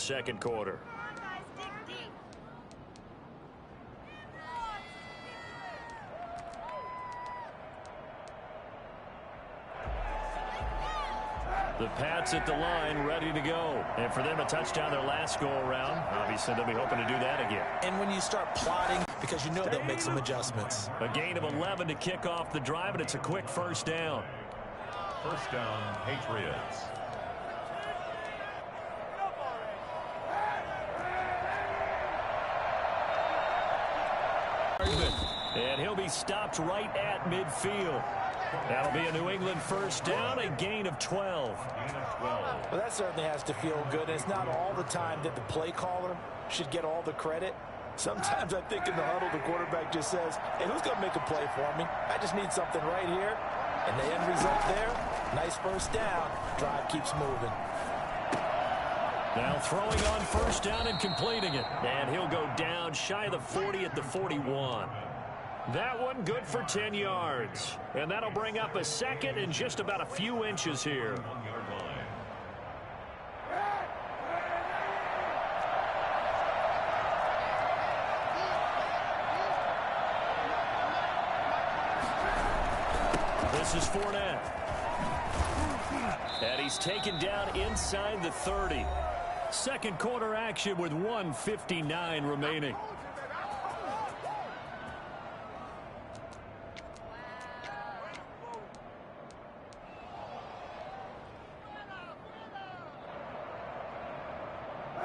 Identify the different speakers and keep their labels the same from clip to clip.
Speaker 1: second quarter. The Pats at the line, ready to go. And for them, a touchdown their last go-around. Obviously, they'll be hoping to do that again.
Speaker 2: And when you start plotting, because you know they'll make some adjustments.
Speaker 1: A gain of 11 to kick off the drive, and it's a quick first down.
Speaker 3: First down, Patriots.
Speaker 1: And he'll be stopped right at midfield. That'll be a New England first down, a gain of 12.
Speaker 2: Well, that certainly has to feel good. And it's not all the time that the play caller should get all the credit. Sometimes I think in the huddle, the quarterback just says, hey, who's going to make a play for me? I just need something right here. And the end result there, nice first down. Drive keeps moving.
Speaker 1: Now throwing on first down and completing it. And he'll go down shy of the 40 at the 41. That one good for 10 yards. And that'll bring up a second and just about a few inches here. This is Fournette. And he's taken down inside the 30. Second quarter action with 1:59 remaining.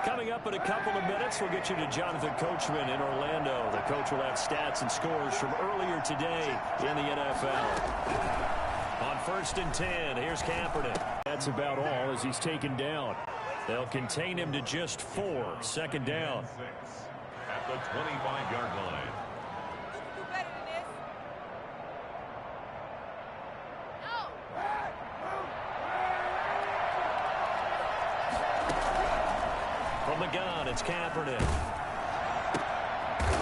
Speaker 1: Coming up in a couple of minutes, we'll get you to Jonathan Coachman in Orlando. The coach will have stats and scores from earlier today in the NFL. On 1st and 10, here's Kaepernick. That's about all as he's taken down. They'll contain him to just 4. Second down.
Speaker 3: At the 25-yard line.
Speaker 1: From the gun, it's Kaepernick.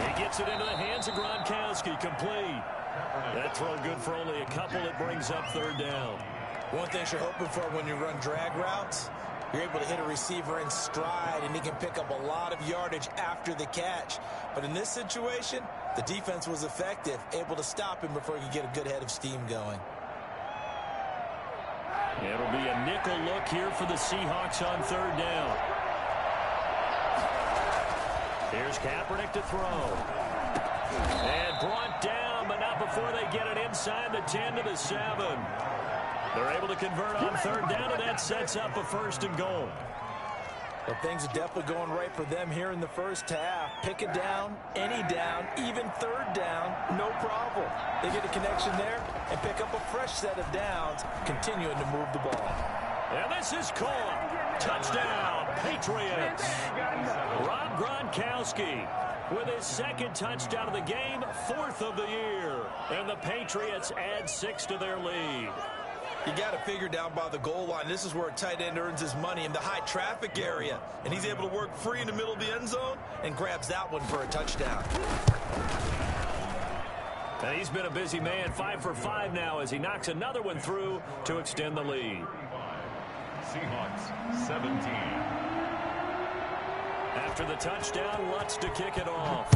Speaker 1: He gets it into the hands of Gronkowski, complete. That throw good for only a couple. It brings up third down.
Speaker 2: One thing you're hoping for when you run drag routes, you're able to hit a receiver in stride, and he can pick up a lot of yardage after the catch. But in this situation, the defense was effective, able to stop him before he could get a good head of steam going.
Speaker 1: It'll be a nickel look here for the Seahawks on third down. Here's Kaepernick to throw. And brought down, but not before they get it inside the 10 to the 7. They're able to convert on third down, and that sets up a 1st and goal.
Speaker 2: Well, things are definitely going right for them here in the first half. Pick a down, any down, even third down, no problem. They get a connection there and pick up a fresh set of downs, continuing to move the ball.
Speaker 1: And this is caught. Touchdown, Patriots. Rob Gronkowski with his second touchdown of the game, 4th of the year. And the Patriots add 6 to their lead.
Speaker 2: You got to figure down by the goal line. This is where a tight end earns his money, in the high traffic area. And he's able to work free in the middle of the end zone and grabs that one for a touchdown.
Speaker 1: And he's been a busy man, 5 for 5 now as he knocks another one through to extend the lead.
Speaker 3: Seahawks 17.
Speaker 1: After the touchdown, Lutz to kick it off.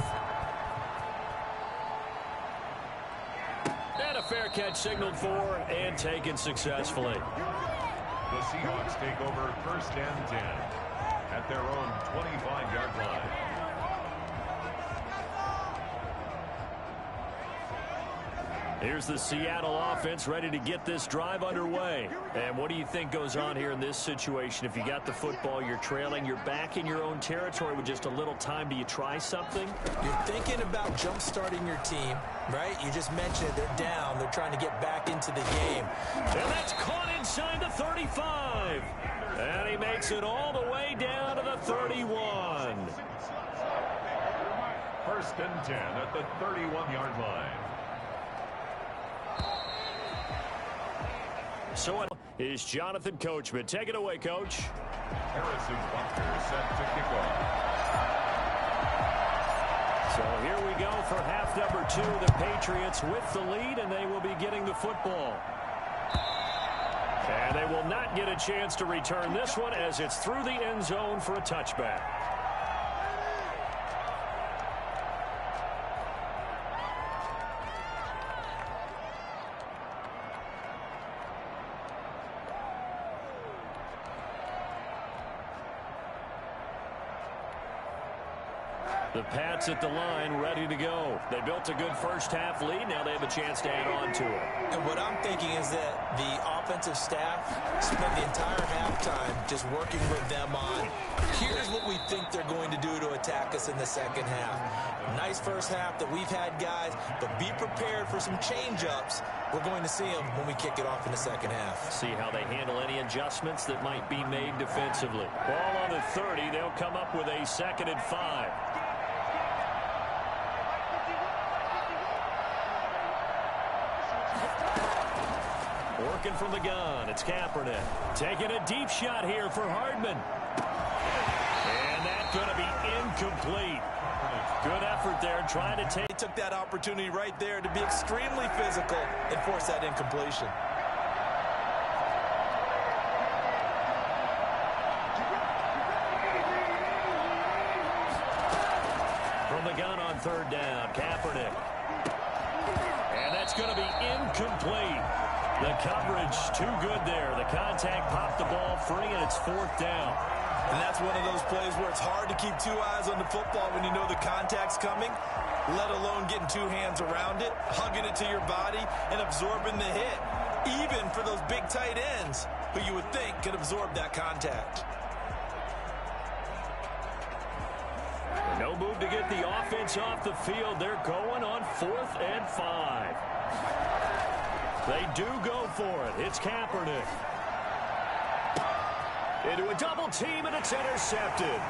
Speaker 1: And a fair catch signaled for and taken successfully.
Speaker 3: The Seahawks take over 1st and 10 at their own 25-yard line.
Speaker 1: Here's the Seattle offense ready to get this drive underway. And what do you think goes on here in this situation? If you got the football, you're trailing, you're back in your own territory with just a little time. Do you try something?
Speaker 2: You're thinking about jump-starting your team, right? You just mentioned it. They're down. They're trying to get back into the game.
Speaker 1: And that's caught inside the 35. And he makes it all the way down to the 31.
Speaker 3: 1st and 10 at the 31-yard line.
Speaker 1: So it is Jonathan Coachman. Take it away, Coach.
Speaker 3: Harrison Butker set to kick off.
Speaker 1: So here we go for half number 2. The Patriots with the lead, and they will be getting the football. And And they will not get a chance to return this one as it's through the end zone for a touchback. The Pats at the line, ready to go. They built a good first-half lead. Now they have a chance to add on to it.
Speaker 2: And what I'm thinking is that the offensive staff spent the entire halftime just working with them on, here's what we think they're going to do to attack us in the second half. Nice first half that we've had, guys, but be prepared for some change-ups. We're going to see them when we kick it off in the second half.
Speaker 1: See how they handle any adjustments that might be made defensively. Ball on the 30. They'll come up with a 2nd and 5. Working from the gun, it's Kaepernick. Taking a deep shot here for Hardman. And that's going to be incomplete. Good effort there trying to take.
Speaker 2: He took that opportunity right there to be extremely physical and force that incompletion.
Speaker 1: From the gun on 3rd down, Kaepernick. And that's going to be incomplete. The coverage too good there. The contact popped the ball free, and it's 4th down.
Speaker 2: And that's one of those plays where it's hard to keep 2 eyes on the football when you know the contact's coming, let alone getting 2 hands around it, hugging it to your body, and absorbing the hit, even for those big tight ends who you would think could absorb that contact.
Speaker 1: No move to get the offense off the field. They're going on 4th and 5. They do go for it. It's Kaepernick. Into a double team, and it's intercepted.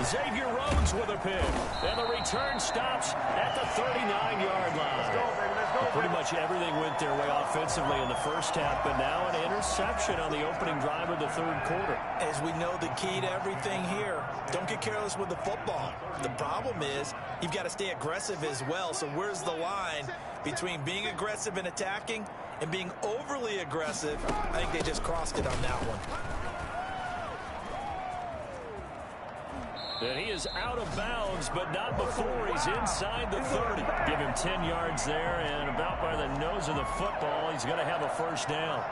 Speaker 1: Xavier Rhodes with a pick. And the return stops at the 39-yard line.
Speaker 4: Let's go, baby. Let's go,
Speaker 1: Pretty much everything went their way offensively in the first half, but now an interception on the opening drive of the 3rd quarter.
Speaker 2: As we know, the key to everything here, don't get careless with the football. The problem is you've got to stay aggressive as well. So where's the line between being aggressive and attacking and being overly aggressive? I think they just crossed it on that one.
Speaker 1: And he is out of bounds, but not before he's inside the 30. Give him 10 yards there, and about by the nose of the football, he's going to have a 1st down.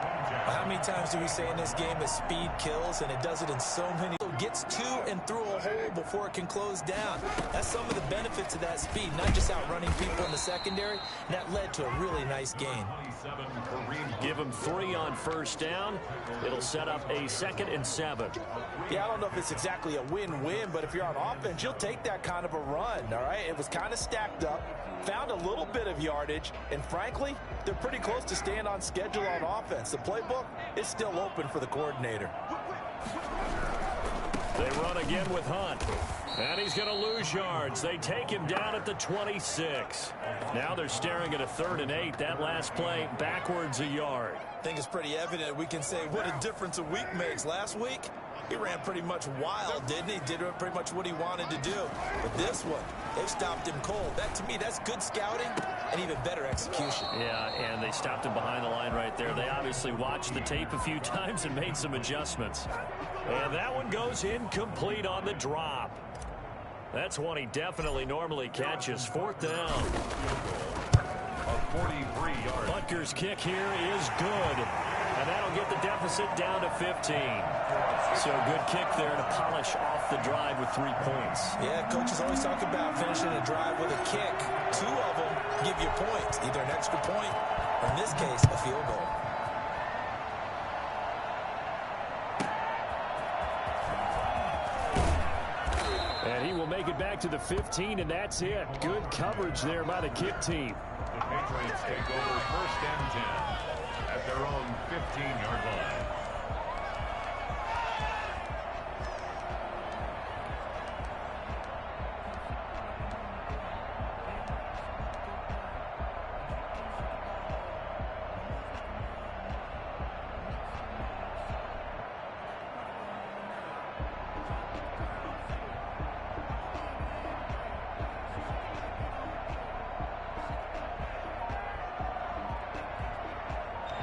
Speaker 2: How many times do we say in this game that speed kills, and it does it in so many? It gets to and through a hole before it can close down. That's some of the benefits of that speed, not just outrunning people in the secondary. And that led to a really nice gain.
Speaker 1: Give him 3 on 1st down. It'll set up a 2nd and 7.
Speaker 2: Yeah, I don't know if it's exactly a win-win, but if you're on offense, you'll take that kind of a run, all right? It was kind of stacked up, found a little bit of yardage, and frankly, they're pretty close to staying on schedule on offense. The playbook is still open for the coordinator.
Speaker 1: They run again with Hunt. And he's going to lose yards. They take him down at the 26. Now they're staring at a 3rd and 8. That last play backwards a yard.
Speaker 2: I think it's pretty evident. We can say what a difference a week makes. Last week, he ran pretty much wild, didn't he? Did pretty much what he wanted to do. But this one, they've stopped him cold. That, to me, that's good scouting and even better execution.
Speaker 1: Yeah, and they stopped him behind the line right there. They obviously watched the tape a few times and made some adjustments. And that one goes incomplete on the drop. That's one he definitely normally catches. 4th down.
Speaker 3: A 43-yard.
Speaker 1: Butker's kick here is good. And that'll get the deficit down to 15. So a good kick there to polish off the drive with 3 points.
Speaker 2: Yeah, coaches always talk about finishing a drive with a kick. 2 of them give you points, either an extra point or, in this case, a field goal.
Speaker 1: And he will make it back to the 15, and that's it. Good coverage there by the kick team.
Speaker 3: The Patriots take over 1st and 10 at their own 15-yard line.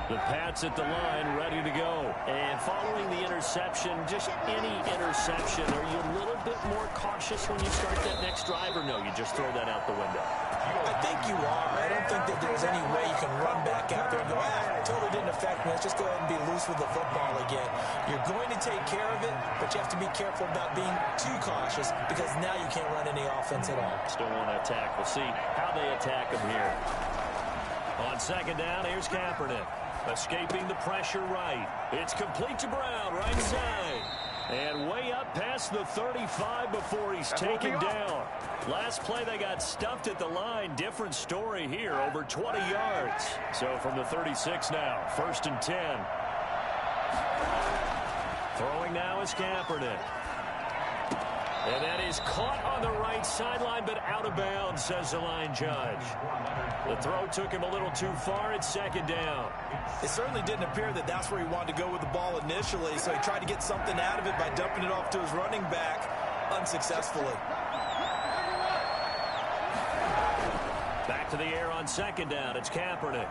Speaker 1: The Pats at the line, ready to go. And following the interception, just any interception, are you a little bit more cautious when you start that next drive, or no, you just throw that out the window?
Speaker 2: I think you are. I don't think that there's any way you can run back out there and go, totally didn't affect me. Let's just go ahead and be loose with the football again. You're going to take care of it, but you have to be careful about being too cautious because now you can't run any offense at all.
Speaker 1: Still want to attack. We'll see how they attack him here. On second down, here's Kaepernick. Escaping the pressure right. It's complete to Brown, right side. And way up past the 35 before he's taken down. Last play, they got stuffed at the line. Different story here, over 20 yards. So from the 36 now, 1st and 10. Throwing now is Kaepernick. And that is caught on the right sideline, but out of bounds, says the line judge. The throw took him a little too far. It's second down.
Speaker 2: It certainly didn't appear that that's where he wanted to go with the ball initially, so he tried to get something out of it by dumping it off to his running back unsuccessfully.
Speaker 1: Back to the air on second down. It's Kaepernick.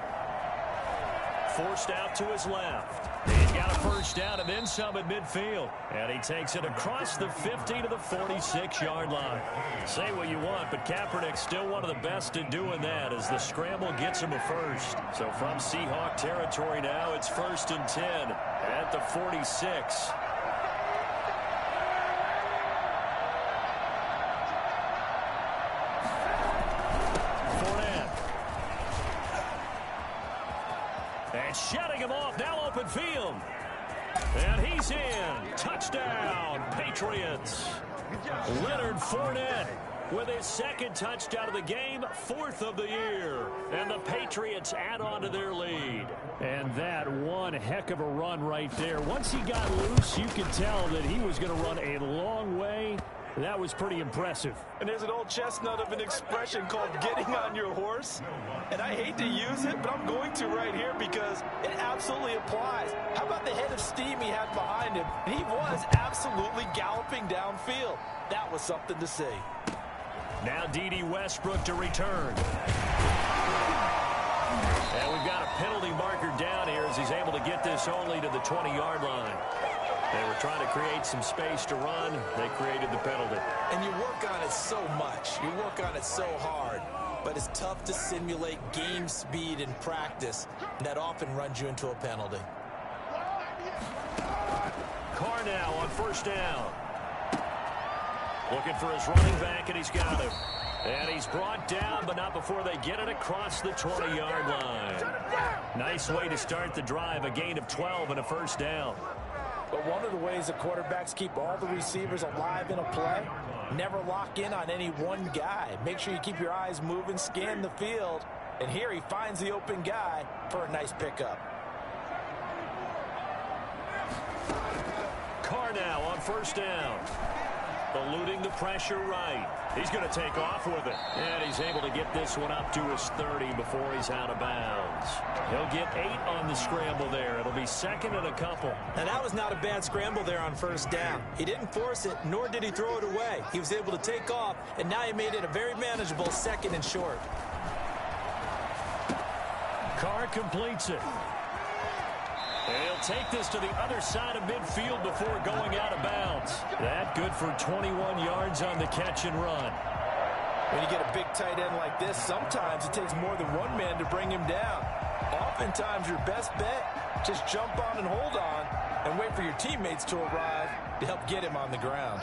Speaker 1: Forced out to his left. He's got a first down and then some at midfield. And he takes it across the 50 to the 46-yard line. Say what you want, but Kaepernick's still one of the best at doing that as the scramble gets him a first. So from Seahawk territory now, it's 1st and 10 at the 46. And shutting him off, now open field. And he's in. Touchdown, Patriots. Leonard Fournette with his second touchdown of the game, 4th of the year. And the Patriots add on to their lead. And that one heck of a run right there. Once he got loose, you could tell that he was going to run a long way. That was pretty impressive.
Speaker 2: And there's an old chestnut of an expression called getting on your horse. And I hate to use it, but I'm going to right here because it absolutely applies. How about the head of steam he had behind him? He was absolutely galloping downfield. That was something to see.
Speaker 1: Now D.D. Westbrook to return. And we've got a penalty marker down here as he's able to get this only to the 20-yard line. They were trying to create some space to run. They created the penalty.
Speaker 2: And you work on it so much. You work on it so hard. But it's tough to simulate game speed in practice. And that often runs you into a penalty.
Speaker 1: Carr now on first down. Looking for his running back, and he's got him. And he's brought down, but not before they get it across the 20-yard line. Nice way to start the drive. A gain of 12 and a first down.
Speaker 2: But one of the ways the quarterbacks keep all the receivers alive in a play, never lock in on any one guy. Make sure you keep your eyes moving, scan the field. And here he finds the open guy for a nice pickup.
Speaker 1: Carr now on first down. Eluding the pressure right. He's going to take off with it. And he's able to get this one up to his 30 before he's out of bounds. He'll get 8 on the scramble there. It'll be second and a couple.
Speaker 2: And that was not a bad scramble there on first down. He didn't force it, nor did he throw it away. He was able to take off, and now he made it a very manageable 2nd and short.
Speaker 1: Carr completes it. And he'll take this to the other side of midfield before going out of bounds. That good for 21 yards on the catch and run.
Speaker 2: When you get a big tight end like this, sometimes it takes more than one man to bring him down. Oftentimes, your best bet, just jump on and hold on and wait for your teammates to arrive to help get him on the ground.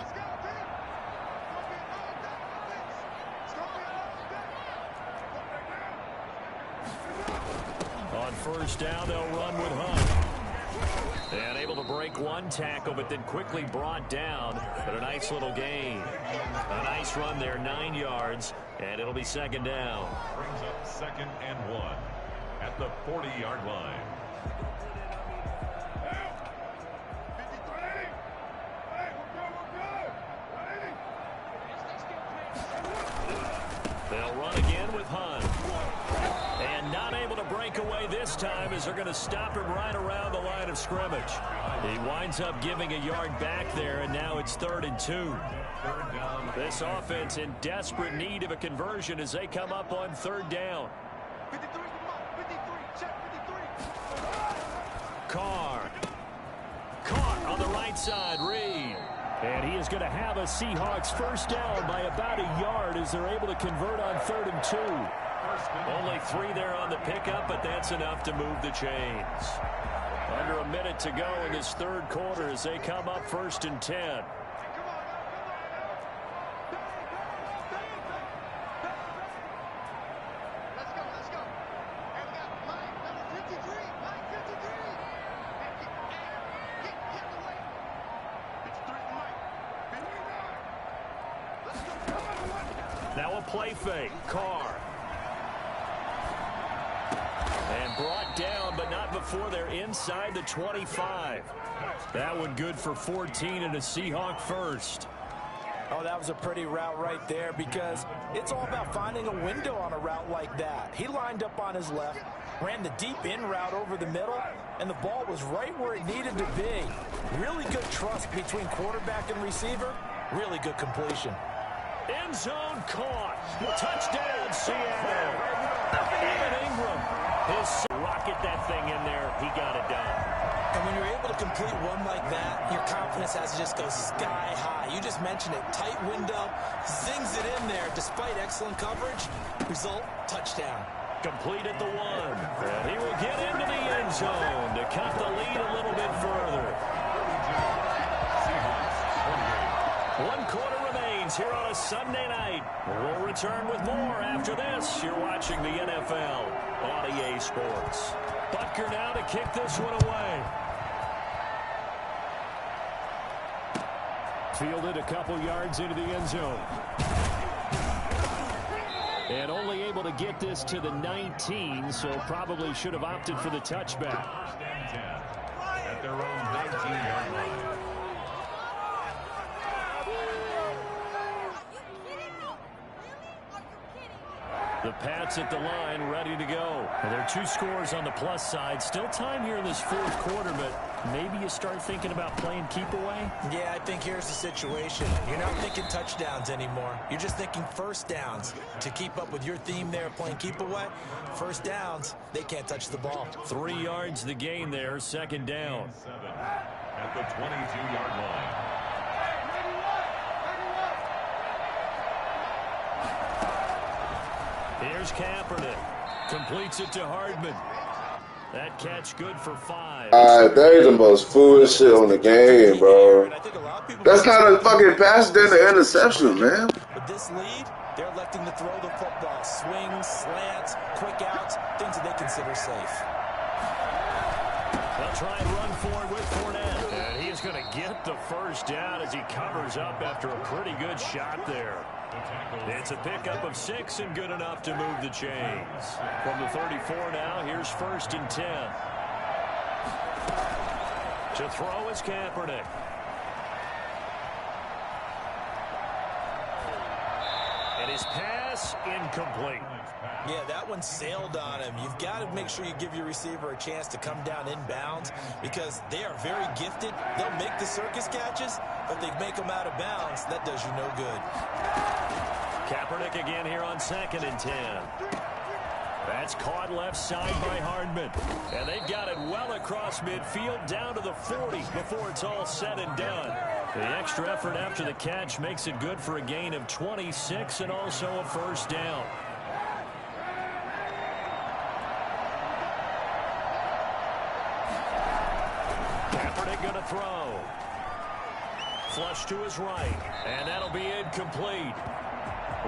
Speaker 1: On first down, they'll run with Hunt. And able to break one tackle, but then quickly brought down. But a nice little gain. A nice run there, 9 yards, and it'll be second down.
Speaker 3: Brings up 2nd and 1 at the 40-yard line.
Speaker 1: They'll run again with Hunt. And not able to break away this time as they're going to stop him right around the line of scrimmage. He winds up giving a yard back there, and now it's 3rd and 2. This offense in desperate need of a conversion as they come up on 3rd down. Carr. side, Reed. And he is going to have a Seahawks first down by about a yard as they're able to convert on 3rd and 2. Only 3 there on the pickup, but that's enough to move the chains. Under a minute to go in this 3rd quarter as they come up 1st and 10. Now a play fake. Carr. And brought down, but not before they're inside the 25. That one good for 14 and a Seahawk first.
Speaker 2: Oh, that was a pretty route right there because it's all about finding a window on a route like that. He lined up on his left, ran the deep in route over the middle, and the ball was right where it needed to be. Really good trust between quarterback and receiver. Really good completion.
Speaker 1: End zone caught. Touchdown, Seattle. Evan Ingram. His rocket that thing in there. He got it done.
Speaker 4: And when you're able to complete one like that, your confidence has to just go sky high. You just mentioned it. Tight window. Zings it in there despite excellent coverage. Result, touchdown.
Speaker 1: Complete at the 1. And he will get into the end zone to cut the lead a little bit further. 1 quarter remains here on a Sunday night. We'll return with more after this. You're watching the NFL on EA Sports. Butker now to kick this one away. Fielded a couple yards into the end zone. And only able to get this to the 19, so probably should have opted for the touchback.
Speaker 3: At their own 19-yard line.
Speaker 1: The Pats at the line, ready to go. Well, there are 2 scores on the plus side. Still time here in this 4th quarter, but maybe you start thinking about playing keep away?
Speaker 4: Yeah, I think here's the situation. You're not thinking touchdowns anymore. You're just thinking first downs. To keep up with your theme there, playing keep away, first downs, they can't touch the ball.
Speaker 1: 3 yards the gain there, 2nd down.
Speaker 3: 7 at the 22-yard line.
Speaker 1: Here's Kaepernick. Completes it to Hardman. That catch good for 5.
Speaker 5: That is the most foolish shit on the game, bro. That's not a fucking pass, then an interception, man.
Speaker 4: With this lead, they're electing to throw the football. Swings, slants, quick outs, things that they consider safe.
Speaker 1: They'll try and run forward with Fournette. And he is going to get the first down as he covers up after a pretty good shot there. It's a pickup of 6 and good enough to move the chains. From the 34 now, here's 1st and 10. To throw is Kaepernick. And his pass incomplete.
Speaker 4: Yeah, that one sailed on him. You've got to make sure you give your receiver a chance to come down inbounds because they are very gifted. They'll make the circus catches, but they make them out of bounds. That does you no good.
Speaker 1: Kaepernick again here on 2nd and 10. That's caught left side by Hardman. And they've got it well across midfield down to the 40 before it's all said and done. The extra effort after the catch makes it good for a gain of 26 and also a first down. Kaepernick going to throw. Flush to his right. And that'll be incomplete.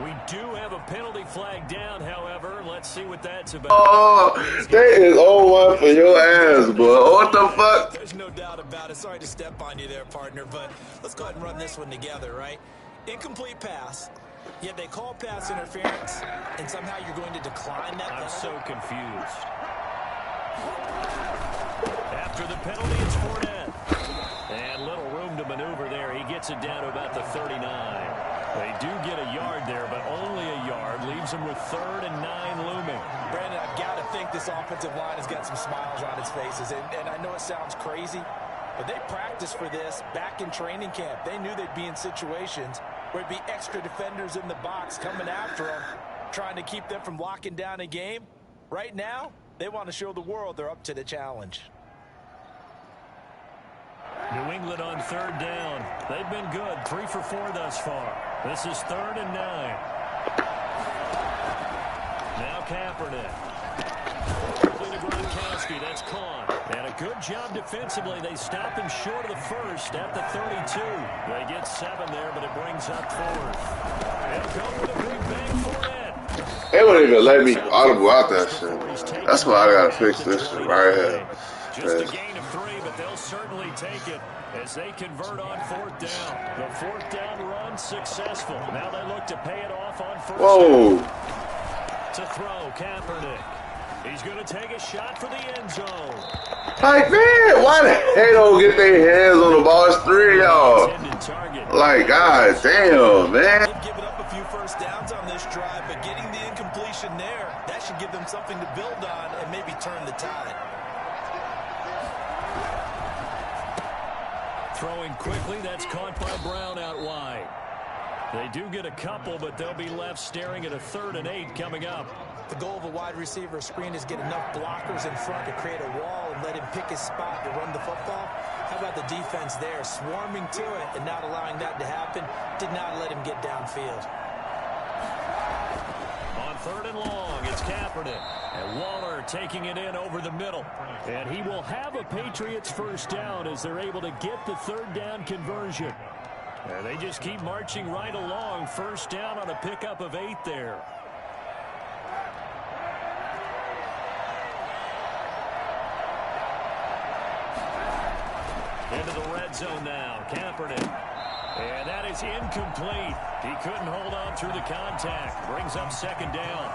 Speaker 1: We do have a penalty flag down, however. Let's see what that's about.
Speaker 5: Oh, that is 0-1 for your ass, bro. What the fuck?
Speaker 4: There's no doubt about it. Sorry to step on you there, partner, but let's go ahead and run this one together, right? Incomplete pass, yet they call pass interference, and somehow you're going to decline that penalty.
Speaker 1: I'm so confused. After the penalty, it's Fournette. And little room to maneuver there. He gets it down to about the 39. They do get a yard there, but only a yard. Leaves them with 3rd and 9 looming.
Speaker 2: Brandon, I've got to think this offensive line has got some smiles on its faces. And I know it sounds crazy, but they practiced for this back in training camp. They knew they'd be in situations where it'd be extra defenders in the box coming after them, trying to keep them from locking down a game. Right now, they want to show the world they're up to the challenge.
Speaker 1: New England on third down. They've been good, 3 for 4 thus far. This is 3rd and 9. Now Kaepernick. Quickly to Gronkowski. That's caught. And a good job defensively. They stop him short of the first at the 32. They get 7 there, but it brings up 4th. They'll go with a big bang for it.
Speaker 5: They wouldn't even let me audible out that shit. That's why I gotta fix this shit right here.
Speaker 1: Just a gain of 3, but they'll certainly take it as they convert on 4th down. The 4th down run successful. Now they look to pay it off on 1st
Speaker 5: Whoa.
Speaker 1: down. To throw, Kaepernick. He's going to take a shot for the end zone.
Speaker 5: Like, man, why the hell don't get their hands on the ball? It's 3 of y'all. Like, god damn, man.
Speaker 4: They've given up a few first downs on this drive, but getting the incompletion there, that should give them something to build on and maybe turn the tide.
Speaker 1: Throwing quickly, that's caught by Brown out wide. They do get a couple, but they'll be left staring at a 3rd and 8 coming up.
Speaker 4: The goal of a wide receiver screen is get enough blockers in front to create a wall and let him pick his spot to run the football. How about the defense there, swarming to it and not allowing that to happen? Did not let him get downfield.
Speaker 1: On 3rd and long, it's Kaepernick. And Waller taking it in over the middle. And he will have a Patriots first down as they're able to get the 3rd down conversion. And they just keep marching right along. First down on a pickup of 8 there. Into the red zone now. Kaepernick. And that is incomplete. He couldn't hold on through the contact. Brings up 2nd down.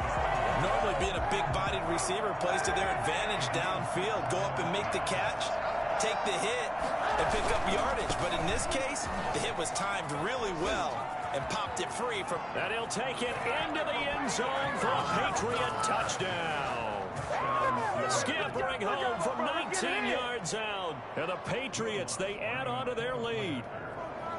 Speaker 4: Normally being a big-bodied receiver plays to their advantage downfield. Go up and make the catch, take the hit, and pick up yardage. But in this case, the hit was timed really well and popped it free from...
Speaker 1: And he'll take it into the end zone for a Patriot touchdown. Scampering home from 19 yards out. And the Patriots, they add on to their lead.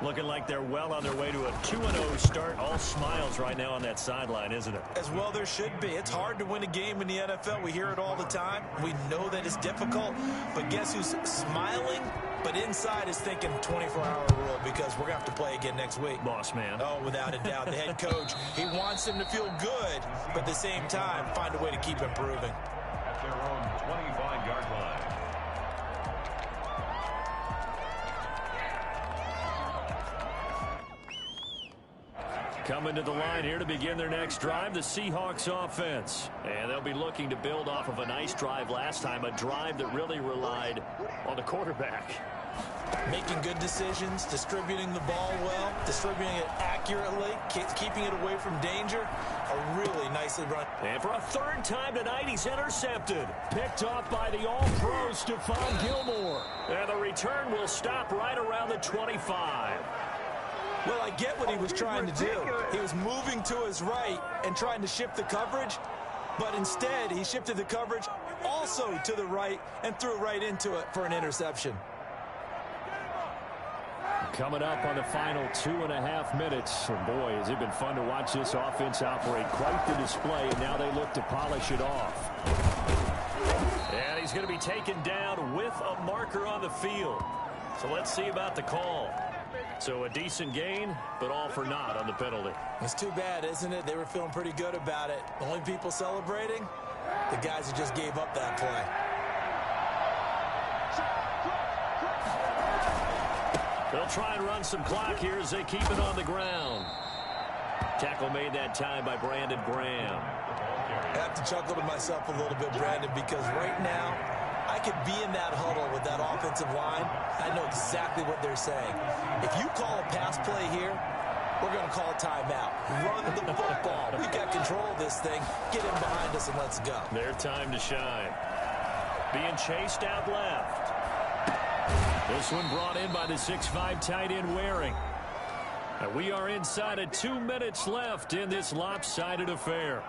Speaker 1: Looking like they're well on their way to a 2-0 start. All smiles right now on that sideline, isn't it?
Speaker 4: As well there should be. It's hard to win a game in the NFL. We hear it all the time. We know that it's difficult. But guess who's smiling? But inside is thinking 24-hour rule because we're going to have to play again next week.
Speaker 1: Boss man.
Speaker 4: Oh, without a doubt. The head coach, he wants them to feel good, but at the same time, find a way to keep improving.
Speaker 3: At their own 25-yard line.
Speaker 1: Coming to the line here to begin their next drive, the Seahawks offense. And they'll be looking to build off of a nice drive last time, a drive that really relied on the quarterback.
Speaker 4: Making good decisions, distributing the ball well, distributing it accurately, keeping it away from danger. A really nicely run.
Speaker 1: And for a 3rd time tonight, he's intercepted. Picked off by the All-Pro Stephon Gilmore. And the return will stop right around the 25.
Speaker 4: Well, I get what he was trying to do. He was moving to his right and trying to shift the coverage, but instead he shifted the coverage also to the right and threw right into it for an interception.
Speaker 1: Coming up on the final 2.5 minutes. And boy, has it been fun to watch this offense operate. Quite the display, and now they look to polish it off. And he's going to be taken down with a marker on the field. So let's see about the call. So a decent gain, but all for naught on the penalty.
Speaker 4: It's too bad, isn't it? They were feeling pretty good about it. The only people celebrating, the guys who just gave up that play.
Speaker 1: They'll try and run some clock here as they keep it on the ground. Tackle made that time by Brandon Graham.
Speaker 4: I have to chuckle to myself a little bit, Brandon, because right now, I could be in that huddle with that offensive line. I know exactly what they're saying. If you call a pass play here, we're going to call a timeout. Run the football. We've got control of this thing. Get in behind us and let's go.
Speaker 1: Their time to shine. Being chased out left. This one brought in by the 6'5" tight end Waring. And we are inside of 2 minutes left in this lopsided affair.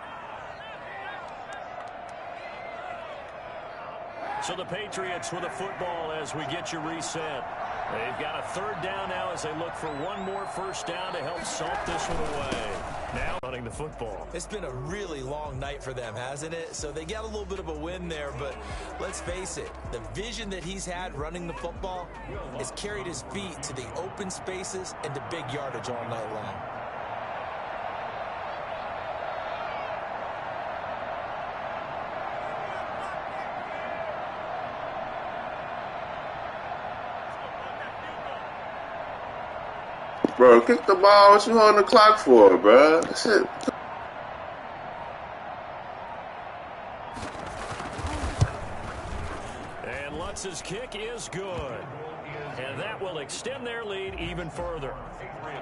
Speaker 1: So the Patriots with a football as we get you reset. They've got a third down now as they look for one more first down to help salt this one away. Now running the football.
Speaker 4: It's been a really long night for them, hasn't it? So they got a little bit of a win there, but let's face it, the vision that he's had running the football has carried his feet to the open spaces and to big yardage all night long.
Speaker 5: Bro, kick the ball. What you holding the clock for, bro? That's it.
Speaker 1: And Lutz's kick is good. And that will extend their lead even further.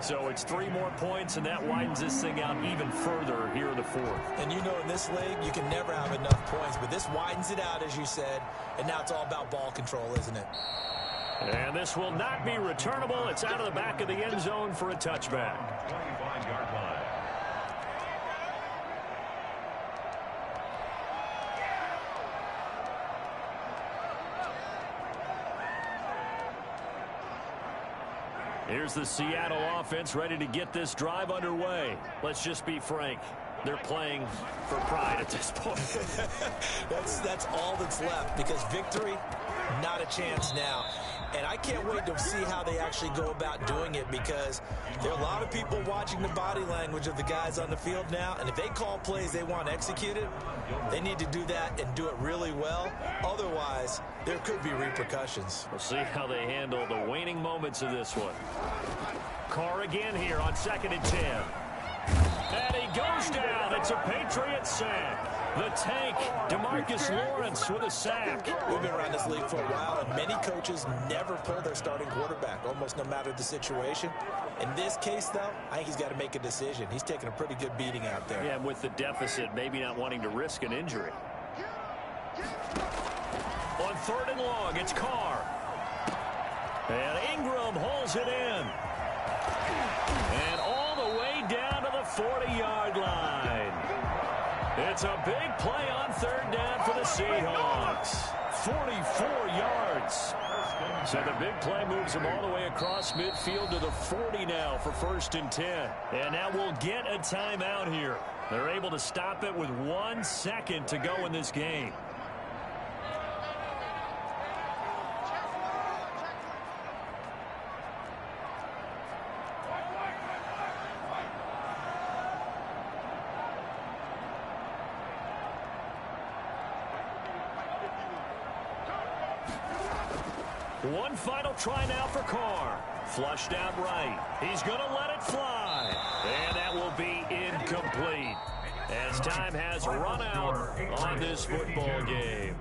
Speaker 1: So it's 3 more points, and that widens this thing out even further here in the fourth.
Speaker 4: And you know in this league, you can never have enough points, but this widens it out, as you said, and now it's all about ball control, isn't it?
Speaker 1: And this will not be returnable. It's out of the back of the end zone for a touchback.
Speaker 3: 25-yard line.
Speaker 1: Here's the Seattle offense ready to get this drive underway. Let's just be frank. They're playing for pride at this point.
Speaker 4: That's all that's left, because victory, not a chance now. And I can't wait to see how they actually go about doing it, because there are a lot of people watching the body language of the guys on the field now, and if they call plays they want executed, they need to do that and do it really well. Otherwise, there could be repercussions.
Speaker 1: We'll see how they handle the waning moments of this one. Carr again here on 2nd and 10. And he goes down. It's a Patriot sack. The tank, DeMarcus Lawrence with a sack.
Speaker 4: We've been around this league for a while, and many coaches never pull their starting quarterback, almost no matter the situation. In this case, though, I think he's got to make a decision. He's taking a pretty good beating out there.
Speaker 1: Yeah, with the deficit, maybe not wanting to risk an injury. On 3rd and long, it's Carr. And Ingram holds it in. And all the way down to the 40-yard line. It's a big play on 3rd down for the Seahawks. 44 yards. So the big play moves them all the way across midfield to the 40 now for 1st and 10. And now we'll get a timeout here. They're able to stop it with 1 second to go in this game. One final try now for Carr. Flushed out right. He's going to let it fly. And that will be incomplete, as time has run out on this football game.